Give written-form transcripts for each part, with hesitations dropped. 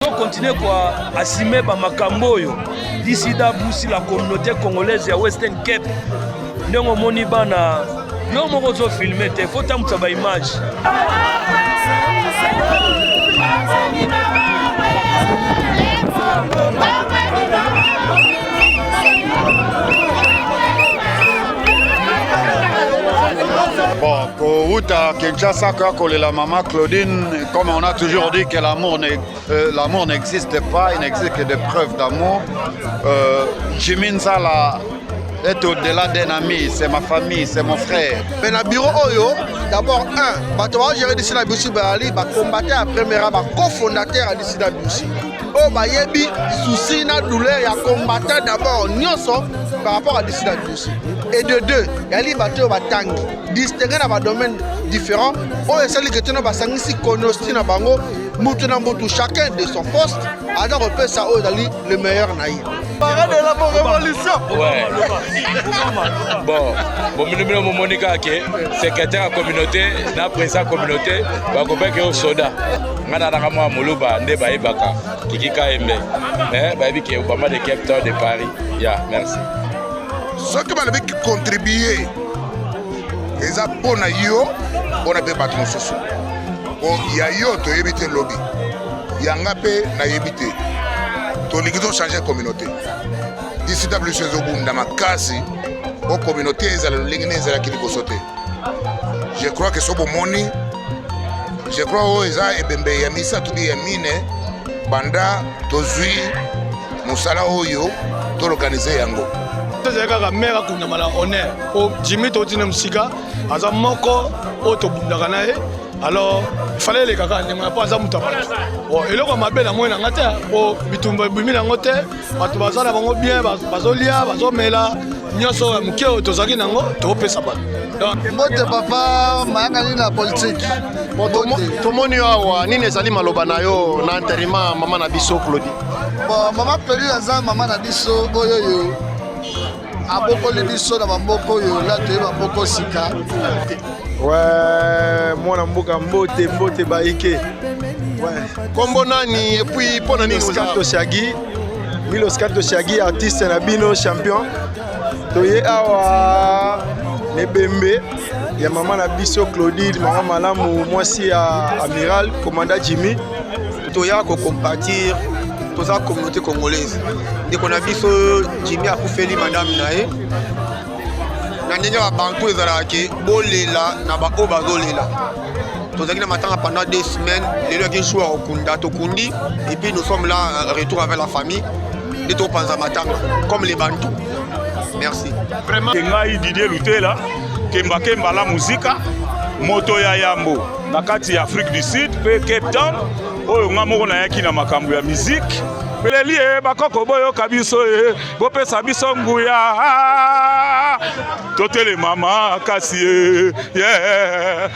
On continue quoi assumer ba makamboyo d'ici d'abousi la communauté congolaise à Western Cape. Ndongo moni bana yo moko zo filmer te faut tamutsa ba image. Bon, pour Outa, Kinshasa, la maman Claudine, comme on a toujours dit que l'amour n'existe pas, il n'existe que des preuves d'amour. Jimin Sala est au-delà d'un ami, c'est ma famille, c'est mon frère. Mais dans le bureau, d'abord, tu vas gérer d'ici la Bussi, combattant à première, cofondateur d'ici la Bussi. Oh, bah, yebi, souci, na douleur, il y a combattant d'abord, nyonso, par rapport à d'ici la Bussi. Et de deux, il y a les bateaux batangi, distingués dans des domaines différents. Oh, et celle qui est dans le ici, Konosti, na bango, chacun de son poste, alors on peut ça, oh, le meilleur naïf. Parade de la révolution. Ouais. Bon, mon Monica, secrétaire à la communauté, na président communauté, va couper que au soda. Ngana na kama muluba nde ba ibaka kikika embe. Ba bi ke Obama de Cape Town de Paris. Ya, merci. Ce qui m'a contribué, c'est pour yo, on a fait patron soso. Bon, il y a yo to éviter lobby. Il y a ngapé na éviter. To likito changer communauté. D'ici d'abord chez Obun dans ma case, aux communautés ezala lingine ezala ki kosote. Je crois que sobo moni, je crois o eza ebembe ya misa to ya mine banda tozui musala oyo to organiser yango. C'est que mère a mala honneur. Au Jimmy Totine Msika, à moko autobundakanae. Alors, il fallait les caca, il n'y a pas à mutaba. Et là, on m'appelle à moi, au bitumba bimina ngote, batubaza na bango bien, bazolia, bazomela, nyoso mukeo tozaki nango, tope saba. Mote papa, maangani na politique. Tomoni awa nini ezali maloba na yo na interima mama na biso Claudie. Bon, mama Claudie aza mama na biso oyoyo. Aboko le biso na maboko yo la te maboko sika. Ouais, mwana mboka mbote baike. Ouais. Kombo nani et puis pona nini Milos Kanto Shagi artiste na bino champion. Toye awa nebembe ya mama na biso Claudie, mama malamu mwasi ya amiral commandant Jimmy. Toya ko compatir la communauté congolaise. Dès qu'on a vu ce Jimmy a fait madame nae. Nanyenya bantu ezalaki bolela na ba obazolela. Tozaki na matanga pendant 2 semaines, les gens qui jouent au Kunda Tokundi et puis nous sommes là retour avec la famille de Topanza matanga comme les Bantous. Merci. Vraiment ngai Didier Lutela kemba kemba la muzika moto ya yambo nakati ya Afrique du Sud pe Cape Town oyo ngamoko na yaki na makambo ya musique peleli bakoko boyo kabiso bopesa biso nguya totele mama kasi yeah.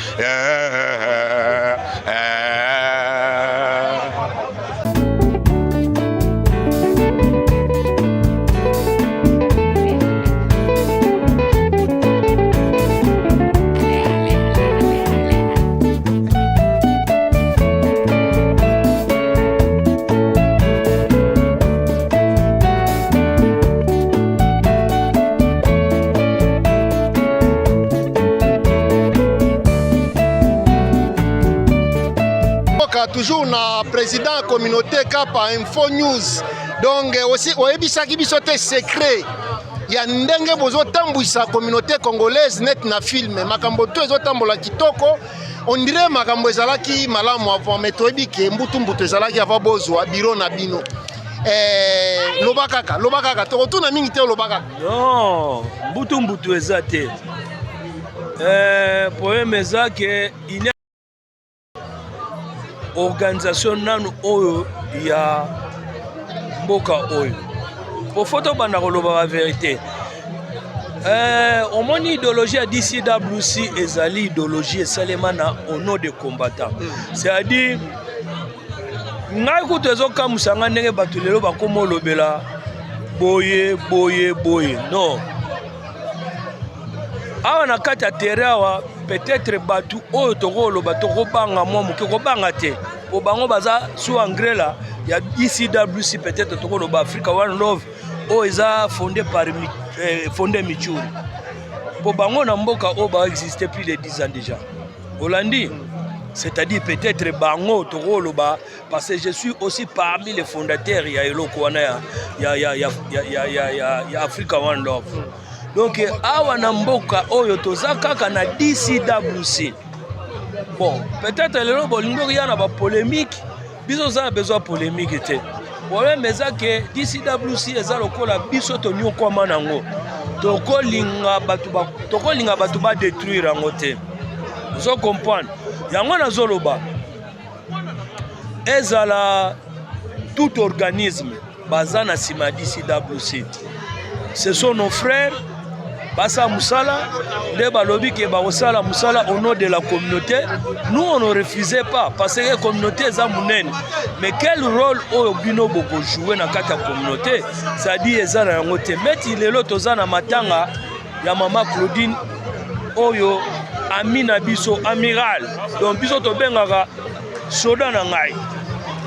Toujours na président communauté Kapa Info News. Donc aussi oyebisaki biso te secret ya ndenge bozo tambwisa communauté congolaise net na film makambo to ezotambola kitoko on dirait makambo ezalaki malamu avant mais toyebi ke mbutu ezalaki avant bozwa biro na bino lobakaka tokotuna mingi te lobakaka non mbutu eza te poème eza ke organisation nanu oyo ya mboka oyo po photo banda koloba la vérité omoni idéologie ya DCWC ezali idéologie esalema na au nom des combattants c'est-à-dire ngai kutu ezokamusa nga ndenge bato lelo bakoma olobela boye non awa na kati ya terrain awa peut-être batu oyo tokoloba tokobanga mwa moke kobanga te obango baza su engrais la il y a ICWC peut-être tokoloba Africa One Love o eza fondé par fondé Michuri. Pour bango na mboka o ba existait plus de 10 ans déjà. Hollandi, c'est-à-dire peut-être bango tokoloba parce que je suis aussi parmi les fondateurs ya eloko wana ya Africa One Love. Donc awa na mboka oyo toza kaka na DCWC. Bon, peut-être lelo bolingo ya na ba polémique, biso za besoin polémique te. Problème eza que DCWC eza lokola biso to nyoko manango. Tokolinga batu ba détruire yango te. Vous comprenez? Yango na zoloba. Ezala tout organisme basé na sima DCWC. Ce sont nos frères. Basa Moussala, les balobi qui Baosala Moussala au nom de la communauté. Nous on ne refusait pas parce que la communauté est amounène. Mais quel rôle au bino boko jouer dans la communauté? Ça dit ezana ngote. Mais il est l'autre zana matanga ya maman Claudine Oyo Amina biso amiral. Donc biso to bengaka soda na ngai.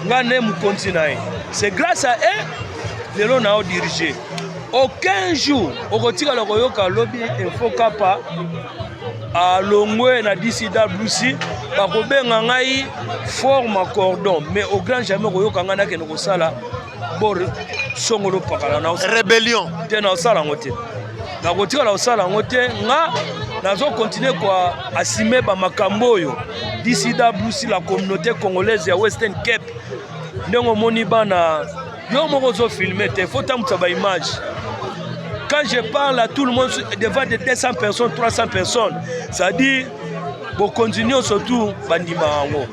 Ngane mu continue. C'est grâce à eux que l'on a dirigé. Aucun jour, au quotidien, le lobby info kapa à l'ongwe na DCWC, par ngai forme cordon, mais au grand jamais koyoka ngana ke no sala bor songolo pakala na rébellion. Te na sala ngote. Na quotidien la sala ngote nga nazo continuer quoi assumer ba makambo yo. DCWC la communauté congolaise ya Western Cape. Ndongo moni bana yo moko zo filmer te faut tamutsa ba image. Quand je parle à tout le monde devant de 200 personnes, 300 personnes, ça dit, bon, continuons surtout, bandima ango.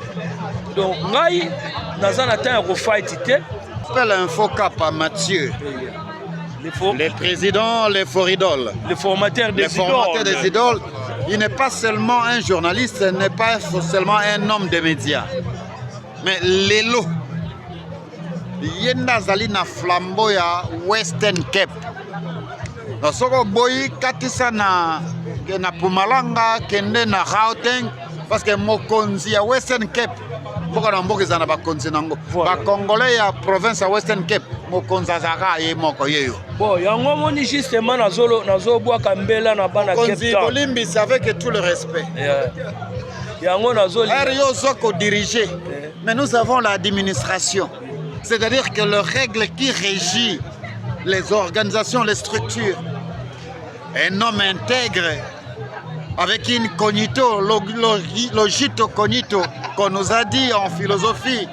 Donc, ngai, nazan atteint à fight. Appelle info cap à Mathieu. Les présidents, les foridoles. Les formateurs des idoles. Les formateurs des idoles. Il n'est pas seulement un journaliste, il n'est pas seulement un homme de médias. Mais l'élo. Yenda zali na flambeau ya Western Cape. Soko boyi katisa na Pumalanga kende na Gauteng parce que mokonzi ya Western Cape mboka na mboka zana bakonzi nango ba Congolais ya province ya Western Cape mokonzi azaka ye moko yeyo bon yango moni justement nazo bwa kambela na bana Cape Town Kolimbi avec tout le respect yango nazo yo zoko diriger mais nous avons l'administration, c'est-à-dire que les règles qui régit les organisations, les structures. Un homme intègre avec une cognito, logito cognito qu'on nous a dit en philosophie.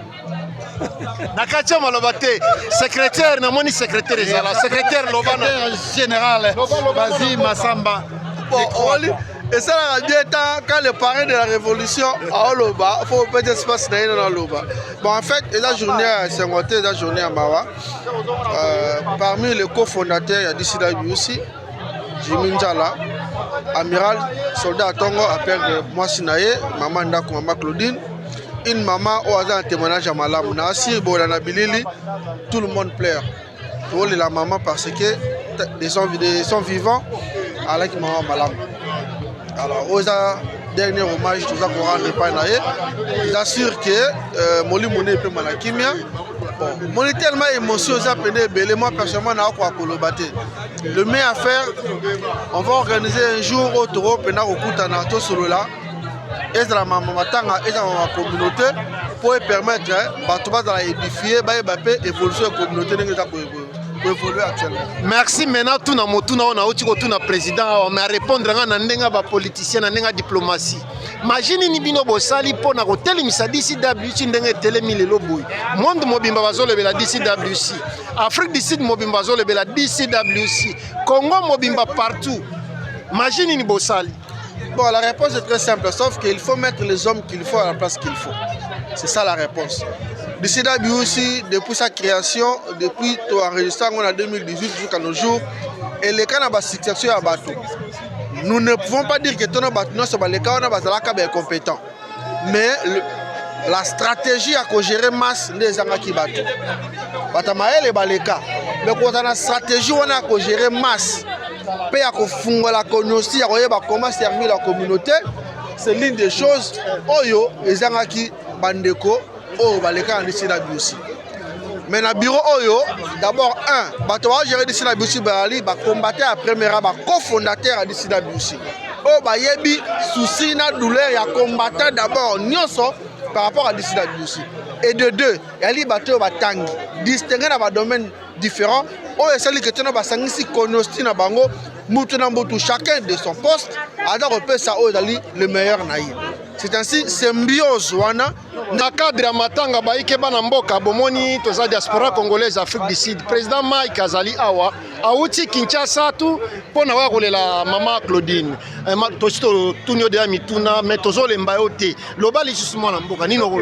Nakacha malobate, secrétaire, namoni secrétaire ezala, secrétaire Lobana général, vas-y Massamba. Et ça la dieta quand le parrain de la révolution à Oloba, il faut peut-être espace dans Oloba. Bon en fait, la journée à Sengote, la journée à Mawa, parmi les cofondateurs il y a DCWC, Jimmy Njala, amiral, soldat à Tongo, appel de moi Sinaye, maman Ndako, maman Claudine, une maman au hasard un témoignage à Malam, Nassi, Bolana Bilili, tout le monde pleure. Pour la maman parce que ils sont vivants avec maman Malam. Alors, aux dernier hommage, tout ça qu'on rend le panaïe, il assure que Moli Moné peut malakimia. Bon, est tellement émotion, ça peut être moi personnellement, n'a pas colobaté. Le meilleur à faire, on va organiser un jour au Toro, pendant au Koutana, tout sur là, et la maman matanga et dans la communauté pour permettre, de édifier, évoluer la communauté. Merci maintenant tout na motuna on a oti ko tuna président mais répondre nga ndenga ba politicien na ndenga diplomatie. Imagine ni bino bosali pona ko telemisa DCWC ndenge telemi lelo boy. Monde mobimba bazolebela DCWC. Afrique du Sud mobimba bazolebela DCWC. Congo mobimba partout. Imagine ni bosali. Bon, la réponse est très simple, sauf qu'il faut mettre les hommes qu'il faut à la place qu'il faut. C'est ça la réponse. DCWC, depuis sa création, depuis ton enregistrement en 2018 jusqu'à nos jours, et les cas de la situation à bateau. Nous ne pouvons pas dire que ton bateau, non, c'est les cas où est compétent. Mais la stratégie à gérer masse des Angaki bateau. Batamaël et Baleka. Mais quand on a la stratégie, on a gérer masse. Puis à fondre la communauté, comment servir la communauté, c'est l'une des choses. Oyo, les Angaki Bandeko. Oh, Baleka en DCWC. Mais na bureau oyo, d'abord bato ba gérer d'ici la Biusi Bazali, ba combattre à première, ba cofondateur d'ici la Biusi. Oh ba yebi souci na douleur ya combattant d'abord nyonso par rapport à d'ici la Biusi. Et de deux, yali bato ba tangi, distinguer dans ba domaine différents. Oh esali que tena ba sangisi konosti na bango, mutu na mutu chacun de son poste, alors on peut ça oh dali le meilleur naï. C'est ainsi symbiose wana na cadre ya matanga baike bana mboka bomoni toza diaspora congolaise Afrique du Sud. Président Mike Azali awa auti Kinshasa tu pona wa kolela mama Claudine. Tosito tunyo de mituna mais tozolemba yo te. Loba lisusu mwana mboka nino ko.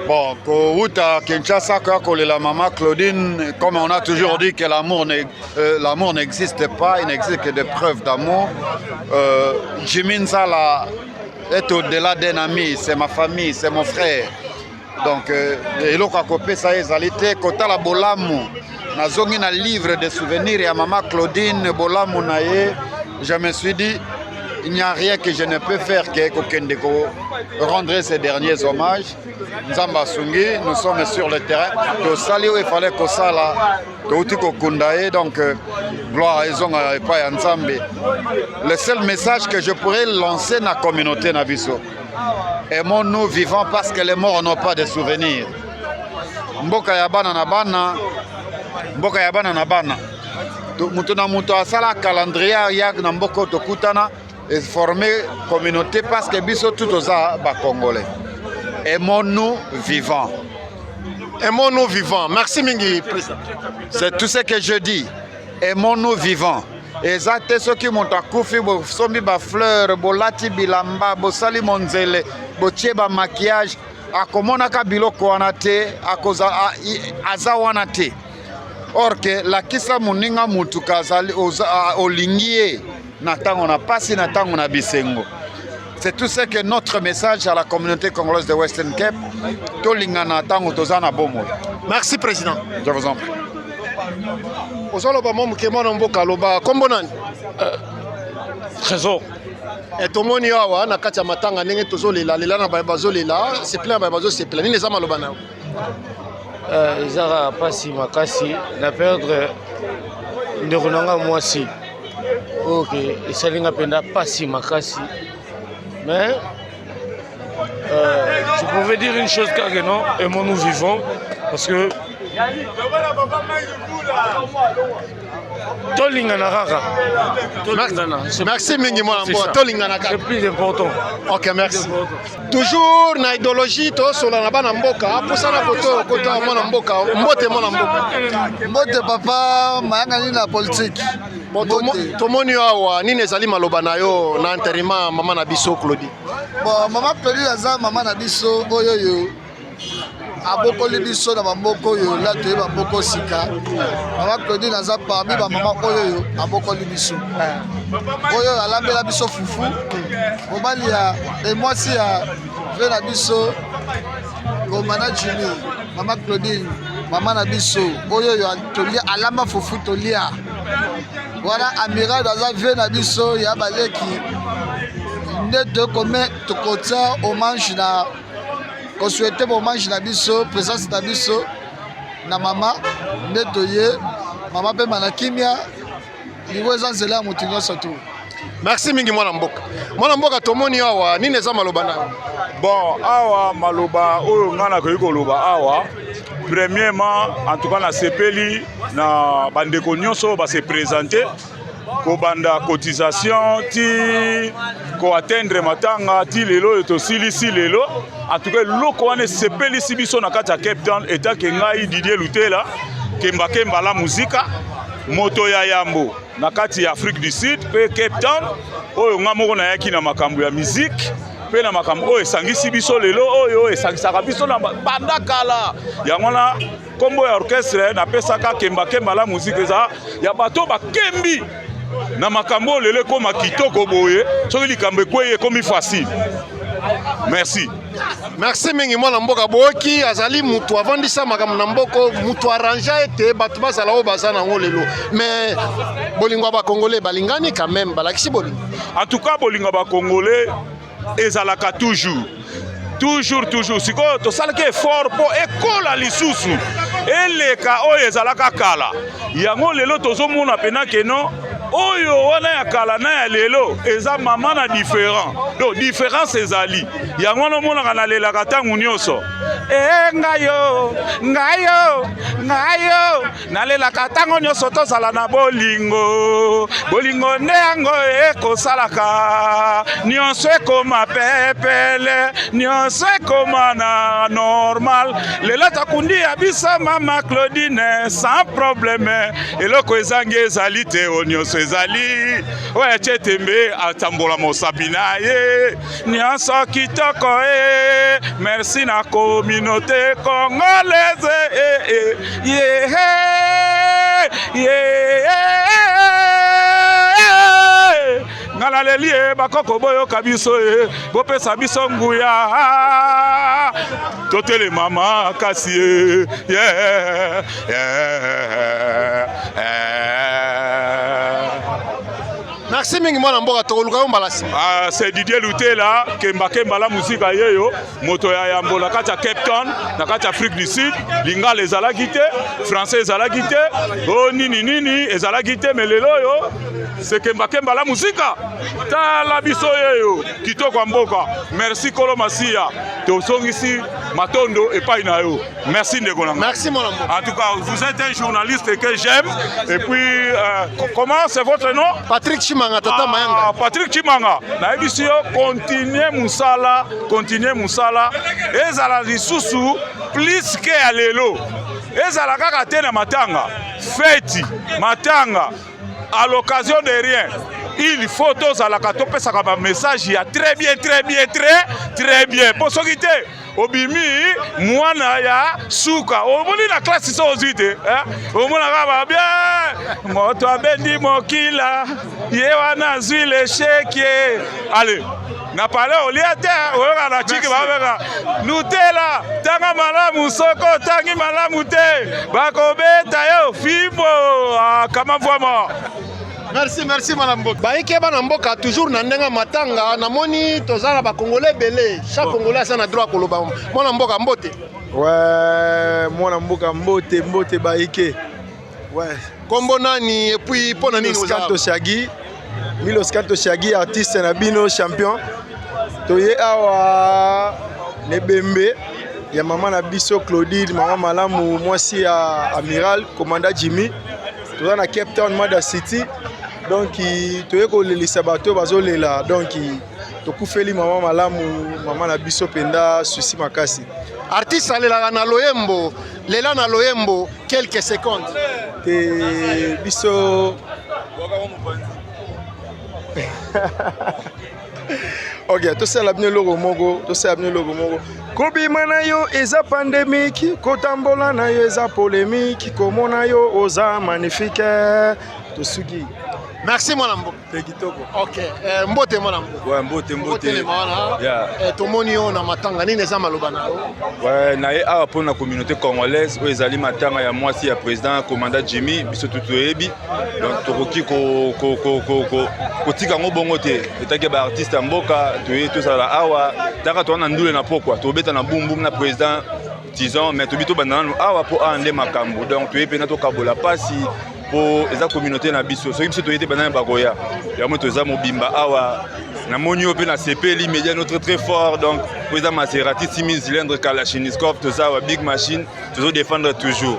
Bon, Kouta Kinshasa, la maman Claudine, comme on a toujours dit que l'amour n'existe pas, il n'existe que des preuves d'amour. Jimin Sala est au-delà d'un ami, c'est ma famille, c'est mon frère. Donc, Kota Bolamu, nazongi na livre de souvenirs à maman Claudine Bolamu naye, je me suis dit, il n'y a rien que je ne peux faire que Kokendeko rendre ces derniers hommages. Nzamba Sungi, nous sommes sur le terrain. Il fallait que ça là, donc gloire à pas Nzambe. Le seul message que je pourrais lancer dans la communauté Nabiso, aimons-nous vivants parce que les morts n'ont pas de souvenirs. Mboka yabana na bana, mboka yabana na bana. Mutuna muto asala calendrier yak na mboko tokutana. Et former communauté parce que biso tout aux Congolais. Aimons-nous vivants. Aimons-nous vivants. Merci Mingi, président. C'est tout ce que je dis. Aimons-nous vivants. Et ça, ceux qui m'ont accoufi, sombi ba fleur, bolati bilamba, bosali monzele, botieba maquillage, akomona kabiloko wanate, akoza azawanate. Or que la kisa muninga mutuka olingie. C'est tout ce que notre message à la communauté congolaise de Western Cape. Merci président. Je vous en prie. Trésor. Et tout le monde a na kati ya matanga ndenge tozolela lela na bazolela c'est plein ba bazo c'est plein ni les amaloba na ezara pasi makasi na perdre ndonga mwasi. Ok, et ça n'a pas si makasi. Mais je pouvais dire une chose car non, aimons-nous vivons parce que merci Mingi c'est plus important. Ok, merci. Toujours na idéologie to sola na bana mboka pour ça na koto mona mboka mbote mona mboka mbote papa mayanga ni la politique. Tomoni awa nini ezali maloba na yo na enterrement mama na biso Claudie. Bon mama Claudie aza mama na biso oyoyo abokoli biso na bamboko oyo la toye bamboko sika. Mama Claudie aza parmi ba mama oyoyo abokoli biso. Oyo alambela biso fufu. Mobali ya et moi si ya ve na biso Gomana Jimmy, mama Claudine, mama na biso oyoyo tolia alamba fufu tolia. Voilà, amiral dans un vieux nabiso, il y a balé qui ne te commet tout côté hommage na qu'on souhaitait hommage nabiso, présence nabiso, na maman, ne toye, maman pe manakimia, niveau zanzela mutinyo surtout. Merci mingi mwana mboka. Mwana mboka tomoni awa nini eza maloba na. Bon, awa maloba oyo ngana ko yikoloba awa. Premièrement, en tout cas, la CPLI, na bandeko nyonso va se présenter, ko banda cotisation, ti ko atteindre matanga, ti lelo eto silisi lelo. En tout cas, loko wane CPLI sibiso na kati ya Cape Town eta ke ngai Didier Lutela, kemba kemba la muzika, moto ya yambo na kati ya Afrique du Sud pe Cape Town, oyo ngamoko na yaki na makambo ya musique. Pe na makambo oyo esangisi biso lelo oyo esangisaka biso na banda kala yango na kombo ya orchestre na pesaka kemba kemba la musique eza ya bato bakembi na makambo lelo koma kitoko boye soki likambo ekweye komi facile. Merci. Merci mingi mwana mboka boki azali mutu avandisa makambo na mboko mutu arrangea ete bato bazala oyo baza nango lelo mais bolingo ba congolais balingani quand même balakisi bolingo. En tout cas bolingo ba congolais ezalaka toujours sikoyo tosalaki effort po ekola lisusu eleka oyo ezalaka kala yango lelo tozomona pena keno oyo wana ya kala na ya lelo eza mama na différent donc différence ezali yango namonaka nalelaka ntango nyonso ngayo nalelaka ntango nyonso tozala na bolingo nde yango ekosalaka nyonso ekoma pepele nyonso ekoma na normal lelo takundi ya biso mama Claudine sans problème eloko ezangi ezali te o nyonso ezali oyo Chetembe atambola mosapi na ye nyonso kitoko merci na communauté congolaise ngana leli bakoko boyoka biso bopesa biso nguya totele mama kasi Merci mingi mwana mboka tokoluka yo mbalasi. C'est Didier Lutela kemba la musique yeyo moto ya yambo na kati ya Cape Town na kati ya Afrique du Sud lingala ezalaki te français ezalaki te o nini ezalaki te melelo yo c'est kemba la musique ta la biso yeyo kitoko mboka merci Kolo Masia tosongisi matondo epai na yo merci ndeko. Merci mon amour. En tout cas vous êtes un journaliste que j'aime et puis comment c'est votre nom? Patrick Chimanga tata Mayanga. Patrick Chimanga na ebisi yo continuer musala ezala lisusu plus que ya lelo ezala kaka te na matanga feti matanga à l'occasion de rien il faut tozalaka topesaka ba message ya très bien po soki te obimi mwana ya suka omoni na classe so ozite omona ka bien moto abendi mokila ye wana zwi l'échec allez na pale olia te oyoka na chiki babeka Lutela tanga malamu soko tangi malamu te bakobeta yo fimbo kama vraiment. Merci madame Mboka. Baike bana mboka toujours na ndenga matanga namoni tozala ba congolais belé chaque congolais a na droit koloba mwana mboka mbote. Ouais, mwana mboka mbote baike. Ouais, kombo nani et puis pona nini Milos Kanto Shagi artiste na bino champion. Toye awa nebembe ya mama na biso Claudine mama malamu mwasi ya amiral commandant Jimmy. Toza na Cape Town Mada City. Donc toye ko lelisa bato bazolela donc tokufeli mama malamu mama na biso penda susi makasi. Artiste alela na loyembo lela na loyembo quelques secondes te biso ok tosala bien logo moko kobima na yo eza pandémique kotambola na yo eza polémique komona yo oza magnifique tosuki. Merci mon amour. Ok. Mbote mon amour. Ouais, mbote. Yeah. Tomoni yo na matanga nini eza maloba na yo. Ouais, na ye awa pour la communauté congolaise o ezali matanga ya mwasi ya président commandant Jimmy biso tutu ebi. Donc tokoki ko tika ngo bongo te. Etake ba artiste mboka toye to sala awa taka to na ndule na pokwa to beta na boum na président disons mais to bito bandana awa po ande makambo. Donc toye pena to kabola pasi pour la communauté na biso so biso toyete banana bagoya ya moto za mobimba awa na monio pe na CP l'immédiat notre très fort donc président Maserati 6000 cylindres Kalachnikov tout ça big machine toujours défendre toujours.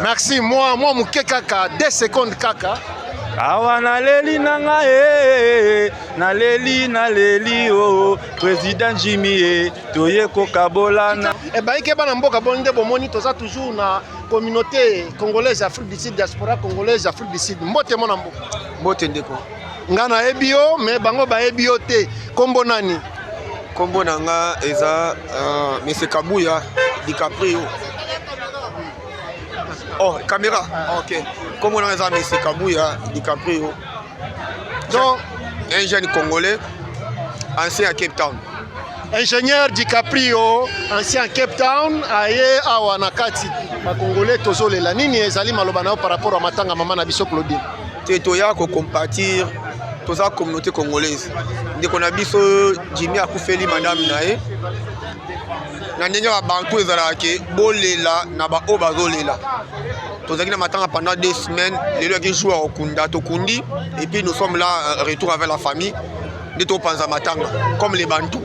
Merci moi muke kaka 2 secondes kaka awa naleli nanga naleli oh président Jimmy toye ko kabolana e baike bana mboka bonde bomoni toza toujours na communauté congolaise Afrique du Sud diaspora congolaise Afrique du Sud mbote mona mboka mbote ndeko ngana ebio mais bango ba ebio te kombo nani kombo nanga eza Monsieur Kabuya DiCaprio. Oh caméra ok kombo nanga eza Monsieur Kabuya DiCaprio donc un jeune congolais ancien à Cape Town. Ingénieur DiCaprio, ancien Cape Town, aye awa na kati ba congolais tozolela nini ezali maloba na par rapport à matanga mama na biso Claudine. Toya ko compatir toza communauté congolaise. Ndeko na biso Jimmy akufeli madame nae. na ndenge babantu ezalaki bolela na baoyo bazolela tozalaki na matanga pendant 2 semaines lelo yaki jour ya kokunda tokundi et puis nous sommes là retour avec la famille nde topanza matanga comme les bantu.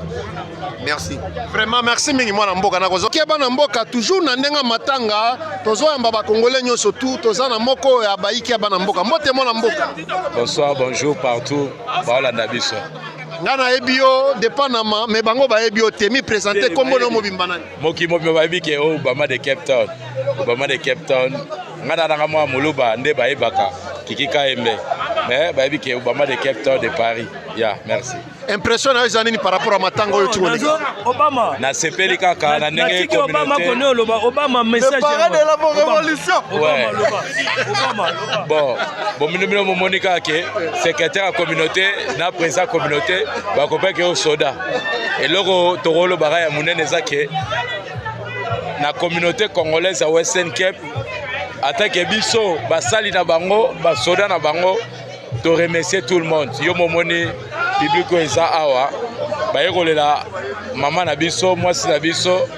Merci. Vraiment merci mingi mwana mboka na kozo. Kia bana mboka toujours na ndenga matanga tozoyamba ba congolais nyonso tout toza na moko ya baiki ya bana mboka. Mbote mwana mboka. Bonsoir, bonjour partout. Baolanda biso. Ngana ebio depanama me bango ba ebio temi présenter kombo no mobimba nani. Moki ba bike o Obama de Cape Town. Obama de Cape Town. Ngana na mwa muluba nde ba ebaka kikika embe. Mais ba bike Obama de Cape Town de Paris. Yeah, merci. Impression na ezani par rapport à matanga oyo tiko. Obama. Na sepeli kaka na ndenge communauté. Obama connaît le Obama message. Le parrain de la révolution. Ouais. Obama. Bon minimum monika ke secrétaire à communauté na président communauté ba kopé ke au soda. Et loko tokolo bara ya munene zake na communauté congolaise à Western Cape attaque biso basali na bango ba soda na bango to remercier tout le monde. Yo momoni public eza awa ba yekolela mama na biso mwasi na biso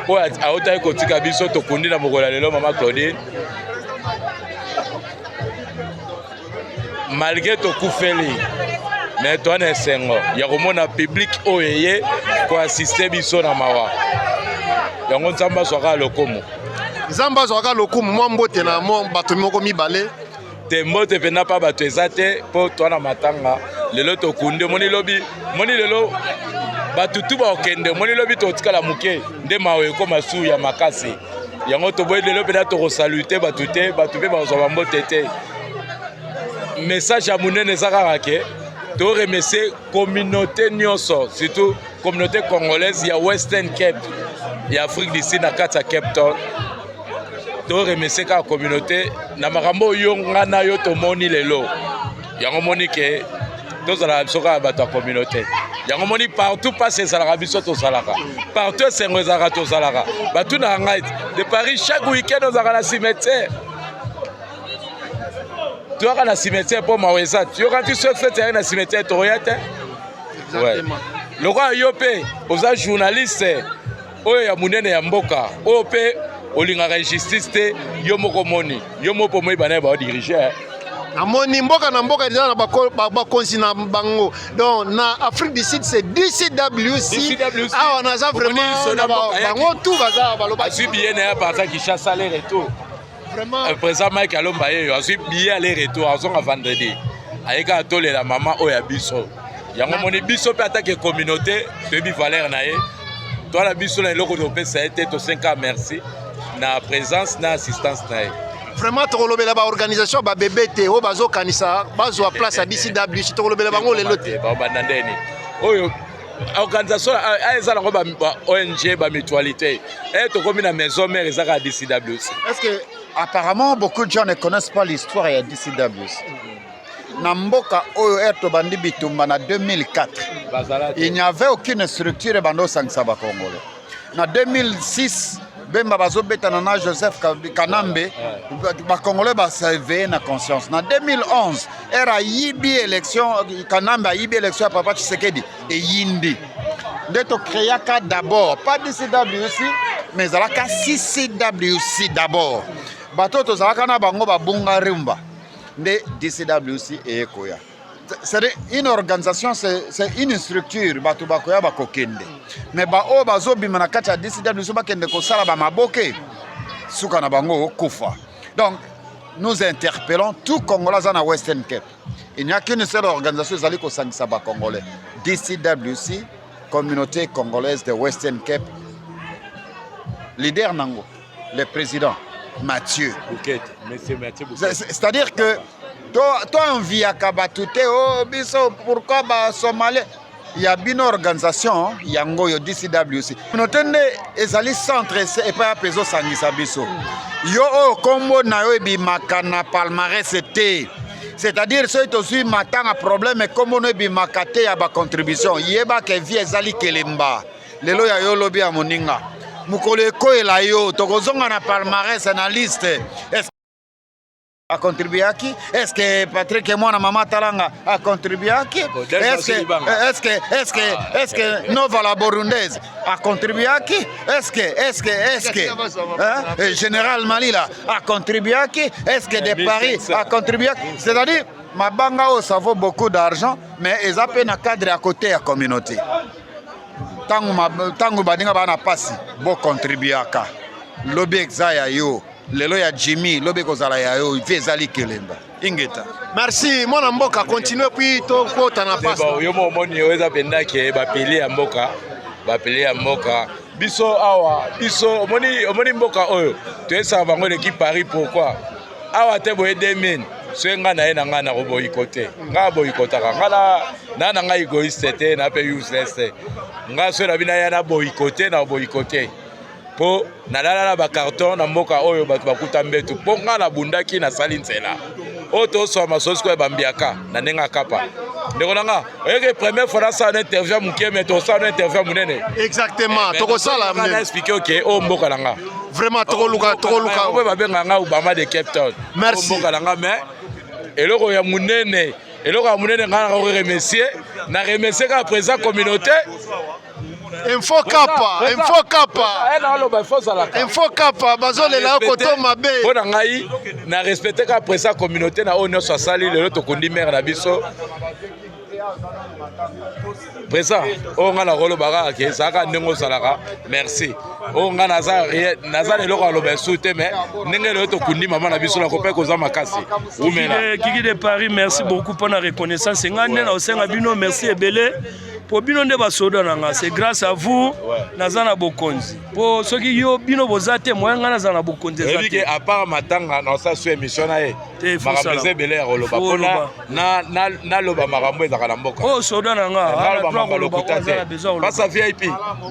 po aota ekotika biso tokundi na mokola lelo mama Claudine malgré tokufeli mais toi na sengo ya komona public oyeye ko assister biso na mawa yango nzamba soka lokomo Nzamba zoka lokumu mwa mbote na mwa bato moko mibale te mbote pena pa bato ezate po toi na matanga lelo tokunde moni lobi moni lelo batutu ba okende moni lobi totikala muke nde mawe ko masu ya makasi yango to boye lelo pena to ko saluter batute batupe ba zo mbote te message à munene zakaka ke to remercier communauté nyonso surtout communauté congolaise ya Western Cape ya Afrique du Sud na kata Cape Town to remercier ka communauté na makambo yo ngana yo to moni lelo yango moni ke to zala soka bato communauté yango moni partout passer salaka biso to salaka partout sengo zaka to salaka batu na ngai de Paris chaque week-end on zaka na cimetière tu as la cimetière pour Maweza. Tu as tu se fait un cimetière Toriate. Ouais. Le roi Yopé, aux journalistes, oh ya munene ya mboka, OP, olinga justice te, yomoko moni, yomopo moi bana ba diriger. Amoni mboka na mboka déjà na ba konzina bango. Donc na Afrique du Sud c'est DCWC. Ah on a ça vraiment bango tout baza baloba. Asi bien na parta qui chasse aller retour. Vraiment le président Mike Alomba yo asi bien aller retour azonga vendredi. Ayeka atole la maman oya biso. Yango moni biso pe attaque communauté de bi valeur na ye. Toi la biso na loko to pesa été to 5 ans merci na présence na assistance na ye. Vraiment tokolobela ba organisation ba BBT o bazo kanisa bazo place à DCWC tokolobela bango lelo te ba bandandeni oyo organisation aeza lango ba ONG ba mutualité et to komi na maison mère ezaka DCWC. Est-ce que apparemment beaucoup de gens ne connaissent pas l'histoire de DCWC. Namboka oyo eto bandi bitumba na 2004 il n'y avait aucune structure bando sangsaba congolais. Na 2006 Bemba bazobeta na Joseph Kanambe ba congolais ba s'éveiller na conscience. Na 2011 era yibi élection Kanambe a yibi élection papa Tshisekedi et yindi ndeto créaka d'abord pas DCWC mais alaka CCWC d'abord bato to zalaka na bango ba bunga rumba de DCWC et Ekoya. C'est une organisation, c'est une structure, bato bakoya bakokende. Mais ba o bazobi manakati ya DCWC bakende kosala ba maboke suka na bango kufa. Donc nous interpellons tout Congolais dans Western Cape. Il n'y a qu'une seule organisation zali ko sangisa ba Congolais. DCWC, communauté congolaise de Western Cape. Leader nango, le président Mathieu. Monsieur Mathieu. C'est-à-dire que toi on vit à Kabatouté, oh biso pourquoi ba Somalais il y a une organisation yango yo DCWC. Notende ezali centre et pas peso sangisa biso. Yo o kombo na yo bi makana palmarès té. C'est-à-dire ceux qui aussi matanga problème comme on bi makate ya ba contribution yeba ke vie ezali kelemba. Lelo ya yo lobi ya moninga. Mukole ko ela yo tokozonga na palmarès na liste. akontribuaki? Est-ce que Patrick Mwana Mama Talanga akontribuaki? Est-ce que Nova la Burundaise akontribuaki? Est-ce que Général Malila akontribuaki? Est-ce que de Paris akontribuaki? C'est-à-dire Mabanga ça vaut beaucoup d'argent, mais ils appellent un cadre à côté de la communauté. Tangu badinga bana pasi bo contribuaka. Lobi exaya yo. Lelo ya Jimmy, lobi kozala ya yo, vezali kelemba. Ingeta. Merci, mon mboka continue puis to kota na pasi. Bon, yo moni eza penda ke ba pele ya mboka. Ba pele ya mboka. Biso awa, biso omoni mboka oyo. To esa bango l'équipe Paris pourquoi? Awa te boye 2000. Senga na ena ngana ko boyikote. Nga boyikotaka. Ngala na nga egoiste te na pe useless. Nga so na bina ya na boyikote na boyikote. Po na lala ba carton na mboka oyo batu bakuta mbetu. Po nga na bundaki na sali nzela. O to so masosko e bambiaka na nenga kapa. Ndeko nanga, oyeke première fois na sa na interview mukie mais to sa na interview munene. Exactement. Toko sala na expliquer OK o mboka nanga. Vraiment toko luka. On va benga nga Obama de Cape Town. Merci. Mboka nanga mais eloko ya munene nga na remercier na remercier ka président communauté Info Kappa bazolela koto mabe bona ngai na respecter ka président communauté na ono so sali lelo to kundi maire na biso président o nga na rolo baka ke saka ndengo salaka merci o nga naza lelo aloba soute mais ndenge lelo to kundi mama na biso na kope koza makasi umela Kiki de Paris, merci beaucoup pour la reconnaissance. Ngane na osenga bino merci ebele. Po bino nde basoda nanga, c'est grâce à vous nazana bokonzi. Po soki yo bino bozate moya ngana zana bokonzi zate. Ebike à part matanga na sa émission na e. Makameze bele ya roloba pona na loba makambo ezaka na mboka. Oh soda nanga, na loba lokuta te. Pasa VIP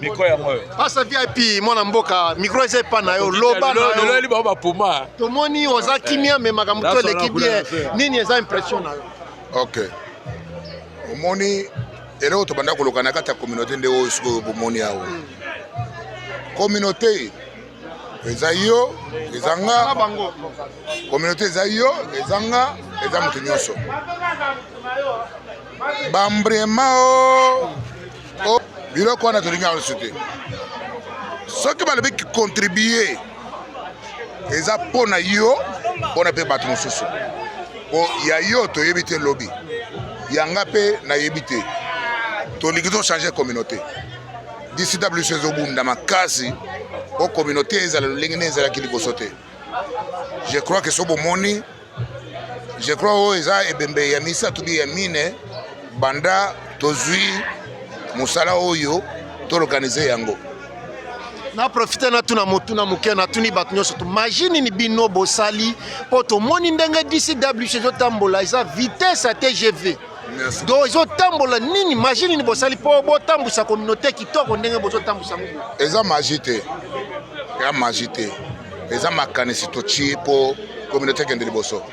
micro ya ngoyo. Pasa VIP mona mboka micro eze pa na yo loba na yo. Lelo ba puma. Tomoni oza kimia me makambo to l'équipe bien. Nini eza impression na yo? OK. Omoni eloko tobanda koloka na kati ya communauté nde oyo sikoyo bomoni awa communauté eza yo ezanga communauté eza yo ezanga eza moto nyonso bambrema o biloko wana tolingi yango lisu te soki balobeki contribue eza mpo na yo mpona mpe bato mosusu ya yo toyebi te lobi yanga mpe nayebi te tolingi changer communauté d'ici WC ezobunda makasi o communauté ezala lolenge ne ezalaki liboso te. Je crois que so bomoni je crois o eza ebembe ya misato bi ya mine banda tozwi musala oyo torganize yango na profiter na tuna motuna muke na tuni bato nyonso to imagine ni bino bosali po to moni ndenge d'ici WC ezotambola eza vitesse à TGV. Merci. Donc ils ont tambola nini imagine ni bosali po bo tambusa communauté kitoko ndenge bozo tambusa ngo eza magité ya magité eza makanisi to chi po communauté kende liboso.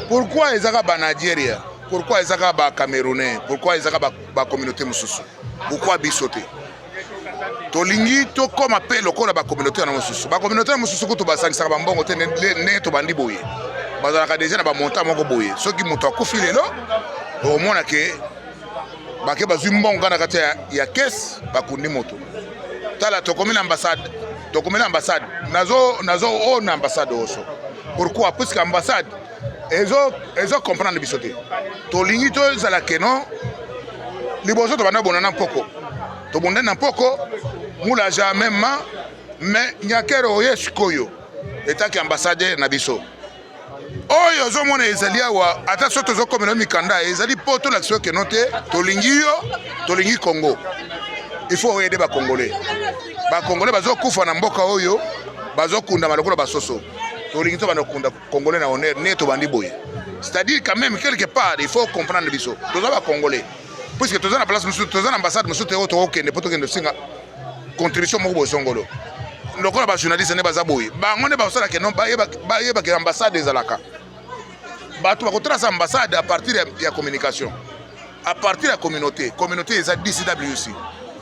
Pourquoi ezaka ba Nigeria, pourquoi ezaka ba Camerounais, pourquoi ezaka ba communauté mususu, pourquoi bisote tolingi to koma pe lokola ba communauté na mususu ba communauté na mususu ko to basangisa ba mbongo te ne to bandi boye bazalaka déjà na ba monta moko boye soki moto akufi lelo omona ke bake bazwi mbongo kana kati ya caisse bakundi moto tala tokomela ambassade nazo on ambassade oso pourquoi parce que ambassade ezo comprendre bisote tolingi to zala keno liboso to bana bonana mpoko to bondana mpoko mula jamais mais nyakero oyesikoyo etaki ambassade na biso oyo zomona ezali awa ata so tozokomela mikanda ezali po tolakisa keno te tolingi Congo. Il faut aider ba Congolais bazokufa na mboka oyo bazokunda malokolo basoso tolingi to banokunda Congolais na honneur ne to bandi boye c'est-à-dire quand même quelque part il faut comprendre biso toza ba Congolais puisque toza na place musu toza na ambassade musu te o to okende poto kende singa contribution moko boye songolo lokola ba journaliste ne baza boye bango ne basala ke non bayeba ke ambassade ezalaka bato bakotrasa ambassade à partir ya communication à partir ya communauté eza DCWC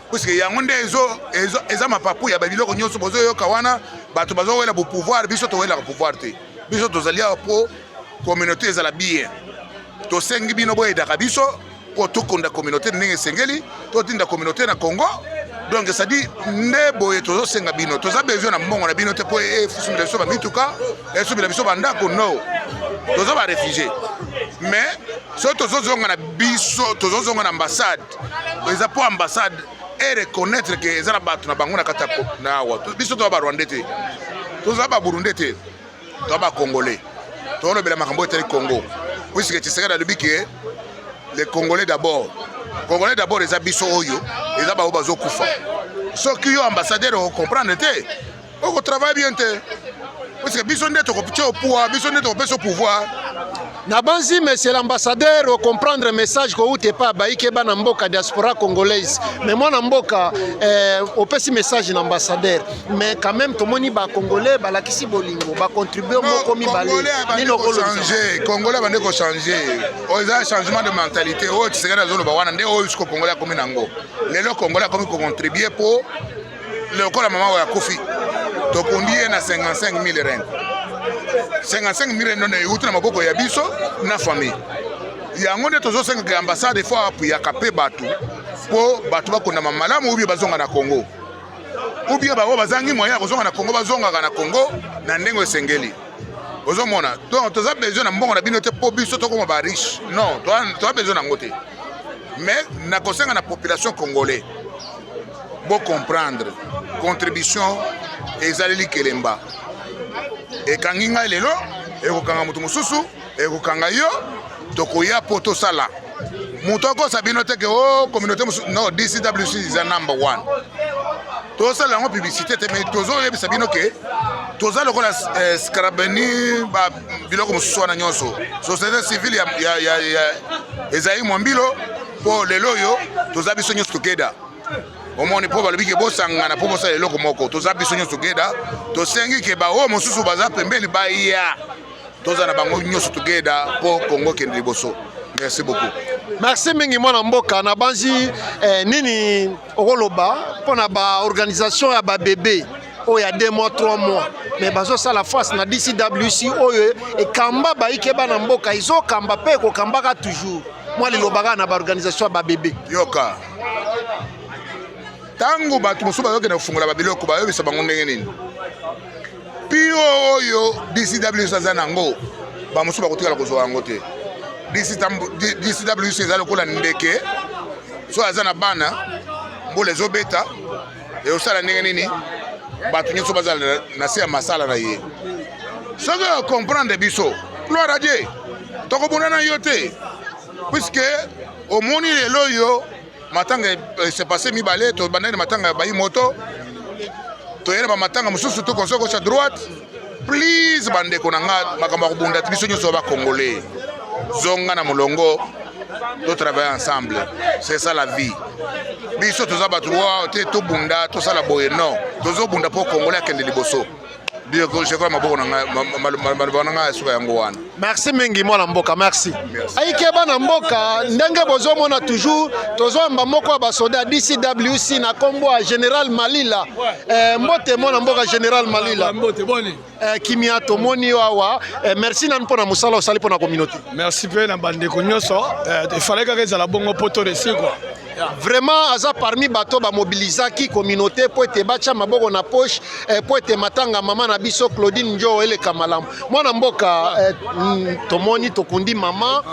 puisque yango nde eza mapapu ya babiloko nyonso bozoyoka wana bato bazowela bo pouvoir biso towela pouvoir te biso tozali po communauté ezala bien tosengi bino boyedaka biso po tokonda communauté ndenge esengeli totinda communauté na Congo. Donc ça dit nde boye tozosenga bino toza besoin na mbongo na bino te po efusumila biso bamituka esumila biso bandako no toza ba réfugié mais so tozozonga na biso tozozonga na ambassade eza po ambassade et reconnaître que ezala bato na bango na kata na awa biso toza ba Rwandais te toza ba Burundais te toza ba Congolais tolobela makambo etali Congo puisque Tshisekedi alobi ke les Congolais d'abord eza biso oyo eza bao bazokufa soki yo ambassadeur o comprendre te o travaille bien te parce que biso nde tokoptia au pouvoir biso nde tokopesa au pouvoir na banzi monsieur l'ambassadeur o comprendre message ko ute pa baike bana mboka diaspora congolaise mais moi na mboka o pesi message na ambassadeur mais quand même tomoni ba congolais ba lakisi bolingo ba contribuer moko mi balé nino ko changer congolais bande ko changer o za changement de mentalité o tsekana zolo ba wana nde o jusqu'au congolais comme nango lelo congolais comme ko contribuer pour le ko la maman ya Kofi to kondie na 55,000 rand 55,000 non euti na maboko ya biso na famille yango nde tozosenga ambassade fois apuyaka mpe bato po bato bakondama malamu ubie bazonga na Congo ubie bango bazangi moyen ya kozonga na Congo bazongaka na Congo na ndenge esengeli ozomona donc toza besoin na mbongo na bino te po biso tokoma ba riche non toza besoin nango te mais na kosenga na population congolais bo comprendre contribution ezaleli kelemba ekangi ngai lelo ekokanga mutu mosusu ekokanga yo tokoya po tosala mutu akosa bino te ke o communauté no DCWC is a number 1 tosala yango publicité te mais tozoyebisa bino ke toza lokola scarabeni biloko mosusu wana nyonso société civile ya ezali mwambilo po lelo oyo toza biso nyonso tokeda omoni po balobi ke bosangana po bosala eloko moko toza biso nyonso tokeda tosengi ke baoyo mosusu baza pembeni baya toza na bango nyonso tokeda po Congo kende liboso. Merci beaucoup. Merci mingi mwana mboka na banzi nini okoloba pona ba organisation ya ba bébé o ya 2 mois 3 mois mais bazo sala face na DCWC oyo e kamba ba ikeba na mboka izo kamba pe ko kambaka toujours moi lilobaka na ba organisation ya ba bébé yoka tango bato mosusu bazokende kofungula babiloko bayebisa bango ndenge nini pio oyo DCWC aza nango bamosusu bakotikala kozwa yango te DCWC eza lokola ndeke so aza na bana mbula ezobeta eosala ndenge nini bato nyonso bazala na se ya masala na ye soki okomprendre biso gloire à Dieu tokobunda na yo te puisque omoni lelo oyo matanga s'est passé mibale to bandani matanga bayi moto to yena ba matanga mususu to konso gauche à droite please bande konanga makambo kubunda biso nyonso ba congolais zonga na molongo to travailler ensemble c'est ça la vie biso toza batu wa te to bunda to sala boye non tozo bunda po congolais akende liboso dio ko je crois maboko na malbana suka yango wana. Merci mingi mwana mboka merci. Aike bana mboka ndenge bozo mona toujours tozo amba moko ba soda DCWC na kombo a Général Malila mbote mwana mboka Général Malila mbote boni kimia tomoni wawa merci nan pona musala osali pona communauté. Merci pe na bande ko nyoso il fallait que ça la bongo poto de quoi. Vraiment aza parmi bato ba mobilisaki communauté po ete bacha maboko na poche po ete matanga mama na biso Claudine Njo ele kamalam mwana mboka tomoni tokundi mama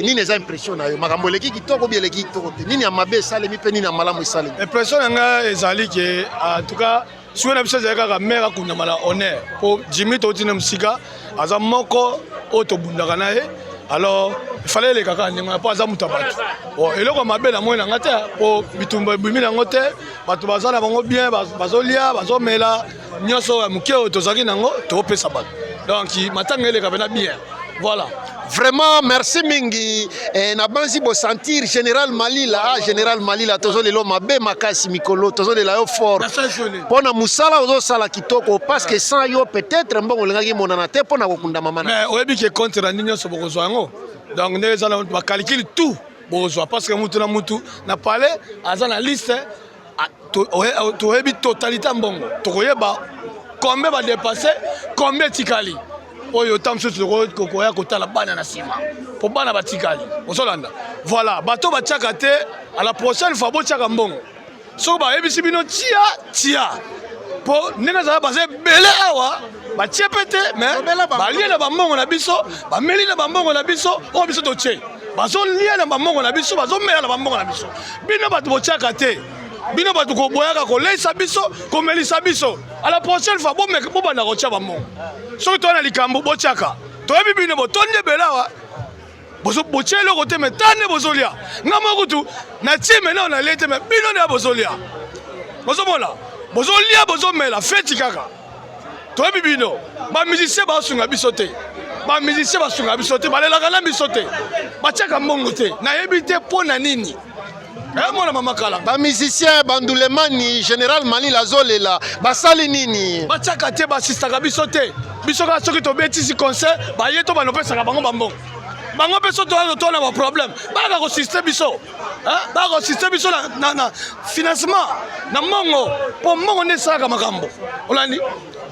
nini eza impression na yo makambo leki kitoko bi leki kitoko te nini ya mabe sale mi pe nini ya malamu sale impression nga ezali ke en tout cas sur na biso zaka ka mera kuna mala honneur po Jimmy Totina musika aza moko otobundaka na ye. Alors, il fallait les caca, il n'y a pas de mutabato. Bon, et là, comme ma belle, moi, il y a pour bitumba bimina ngote, batu bazala bango bien, bazolia, bazomela, nyoso mukeo tozaki nango, tope sabat. Donc, matanga les kabena bien. Voilà. Vraiment, merci mingi. Na banzi bo sentir Général Malila, Général Malila, tozo lelo mabe makasi mikolo, tozo de la yo fort. Pona musala ozo sala kitoko parce que sans yo peut-être mbongo lengaki monana te pona kokunda mama. Mais oyebi ke contre ninyo so bozo yango. Donc ne za ba calcule tout bozo parce que mutu na mutu na parler azana liste to oyebi totalité mbongo. To koyeba combien va dépasser, combien tikali. oyo ta mosusu kokoya kotala bana na nsima mpo bana batikali ozolanda voilà bato batiaka te à la prochaine fois botiaka mbongo soki bayebisi bino tia mpo ndenge ezala baza ebele awa batie pe te mais balie na bambongo na biso bameli na bambongo na biso oyo biso totie bazolia na bambongo na biso bazomela na bambongo na biso bino bato botiaka te bino bato koboyaka koleisa biso komelisa biso à la prochaine fois bobanda kotia bambongo soki toya na likambo botiaka toyebi bino botondi ebele awa botia eloko te me tande bozolia nga mokutu natie mena onalie te me bino ndeya bozolia bozomona bozolia bozomela feti kaka toyebi bino bamusicien basunga biso te bamusicien basunga biso te balelaka na biso te batiaka mbongo te nayebi te mpo na nini mona mama kala bamusicien bandulemani général malila azolela basali nini batiaka te basistaka biso te biso kaka soki tobetisi concert baye to banopesaka bango bambongo bango mpe so tona baproblème baka kosiste biso baka kosiste biso na financement na mbongo mpo mbongo nde esalaka makambo olandi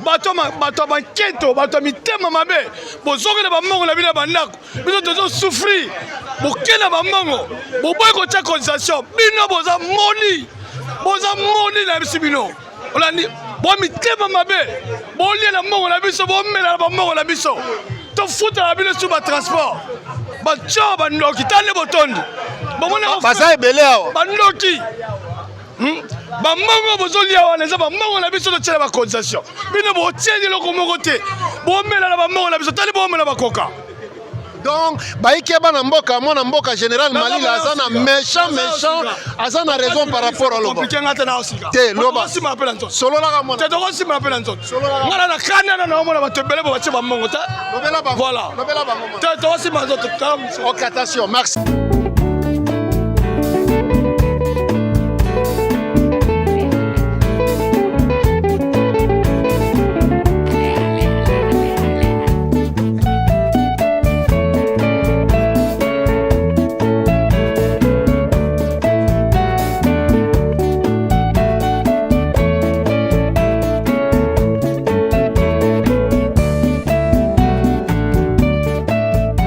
bato ya banketo bato ya mitema mabe bozokela bambongo na bino ya bandako biso tozosouffrir bokenda bambongo boboyi kotia cotisation bino boza moni na bisi bino olandi bo mitema mabe bolia na mbongo na biso bomela na bambongo na biso tofutaka bino su batransport batyo bandoki tande botondi baza ebele awa bandoki bambongo bozolia wana eza bambongo na biso totiela bacotisation bino botieli eloko moko te bomela na bambongo na biso tali bomela bakoka donc bayiki bana mboka mwana mboka général malila aza na méchant aza na raison par rapport à loba te loba sololaka mwana te tokosimala mpe na nzoto ngana na kanda na omona bato ebele bo batie bambongo te voilà te tokosimala nzoto ok attention merci